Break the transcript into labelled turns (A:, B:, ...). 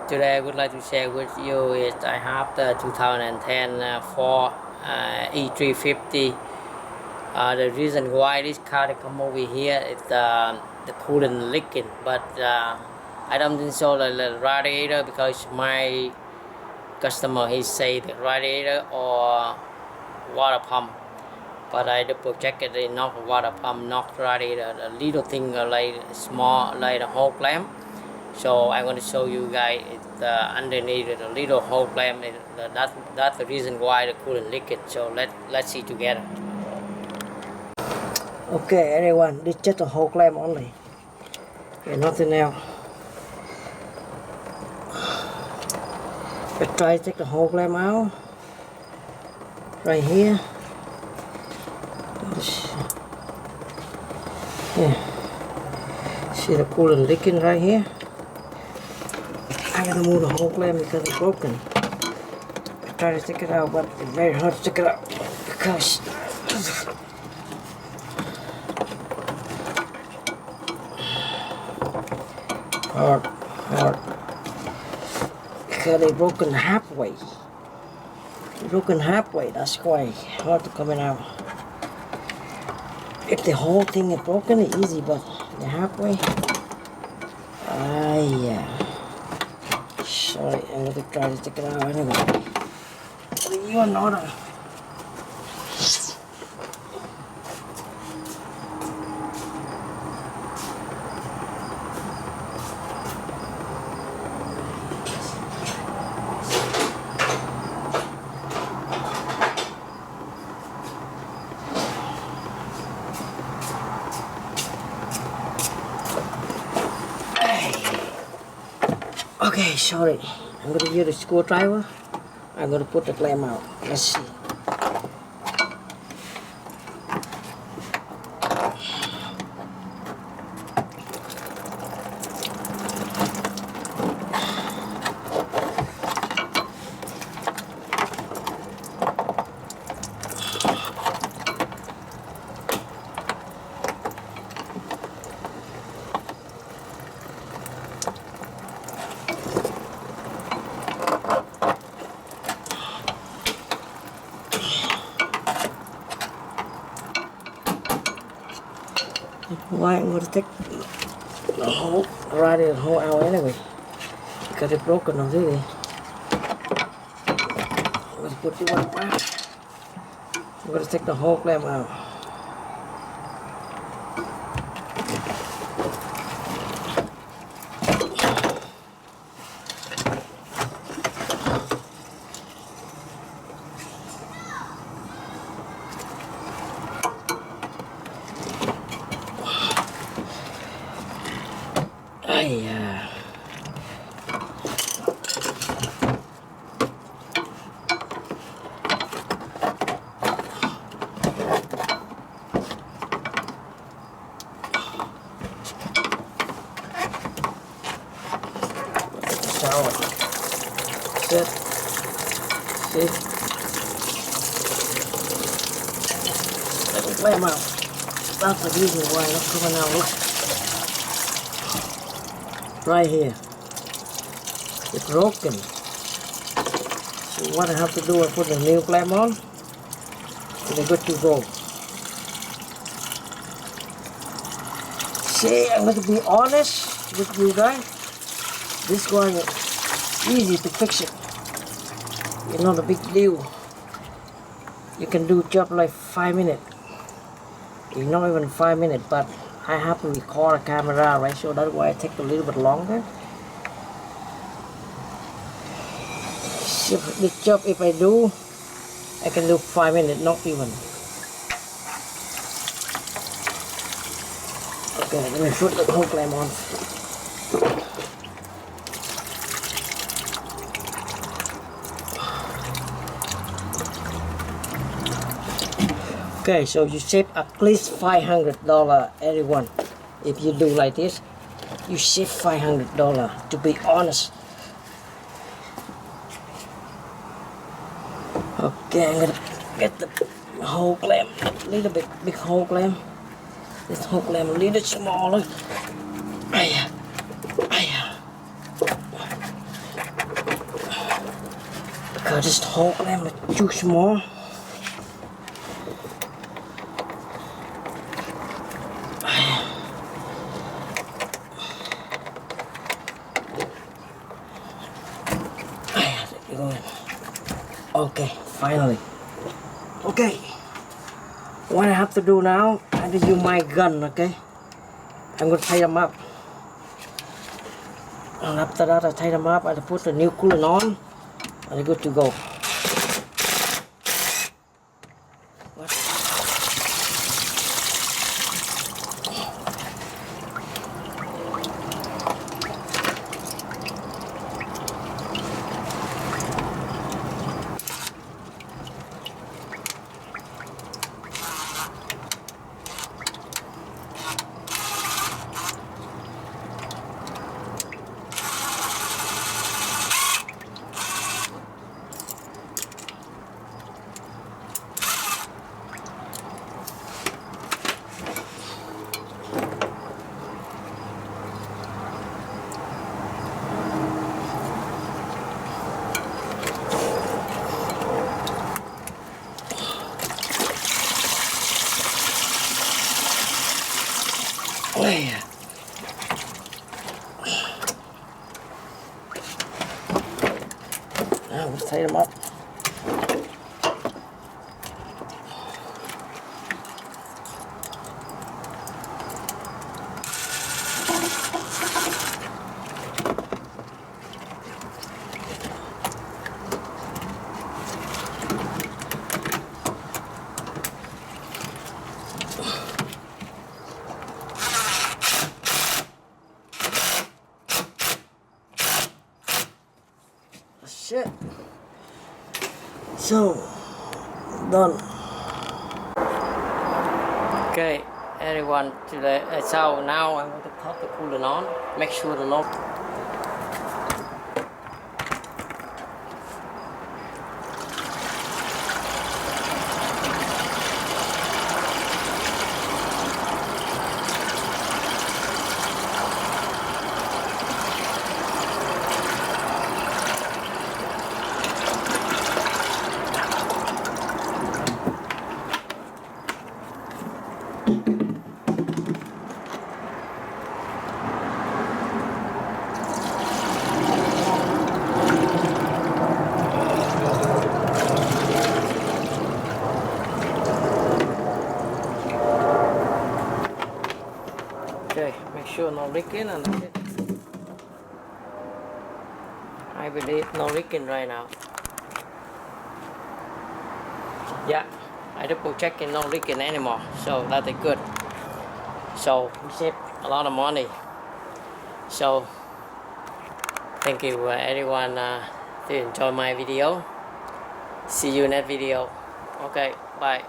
A: Today I would like to share with you is I have the 2010 Ford E350. The reason why this car come over here is the coolant leaking, but I don't think so. The radiator, because my customer he say the radiator or water pump, but I double check it. It's not water pump, not radiator. The little thing like small, like the whole clamp. So I'm going to show you guys underneath the little hole clamp. That's the reason why the coolant leaking. So let's see together. Okay, everyone, this just a hole clamp only. Okay, nothing else. Let's try to take the hole clamp out. Right here. Yeah. See the coolant leaking right here. I gotta move the whole clamp because it's broken. I try to take it out, but it's very hard to take it out because hard. Because it's broken halfway. That's why hard to come out. If the whole thing is broken, it's easy, but the halfway. Yeah. Sorry, I'm going to try to take it out anyway. What are you in order? Okay, sorry. I'm going to use a screwdriver. I'm going to put the clamp out. Let's see. Why I'm going to take the whole radiator hole out anyway because it's broken already. I'm going to put the one back. I'm going to take the whole clamp out. Sit. Let me clamp out. That's the reason why it's coming out. Look. Right here. It's broken. So what I have to do is put the new clamp on and they're good to go. See, I'm going to be honest with you guys. This one is easy to fix it. It's not a big deal. You can do job like 5 minutes. It's not even 5 minutes, but I have to record a camera, right? So that's why it takes a little bit longer. So this job, if I do, I can do 5 minutes, not even. Okay, let me put the whole clamp on. Okay, so you save at least $500, everyone. If you do like this, you save $500, to be honest. Okay, I'm gonna get the whole clamp, a little bit big whole clamp. This whole clamp a little smaller. because it's hot and the juice more. Okay, finally. Okay, what I have to do now, I have to use my gun, okay? I'm gonna tie them up. And after that, I tie them up, I put the new coolant on, and they're good to go. What? Yeah. Now let's tie them up. Shit. So done. Okay, everyone. Today, so now I'm going to put the coolant on. Make sure the lock. Okay, make sure no leaking and that's it. I believe no leaking right now. Yeah, I double checking no leaking anymore, so that is good. So we save a lot of money. So thank you everyone to enjoy my video. See you next video. Okay, bye.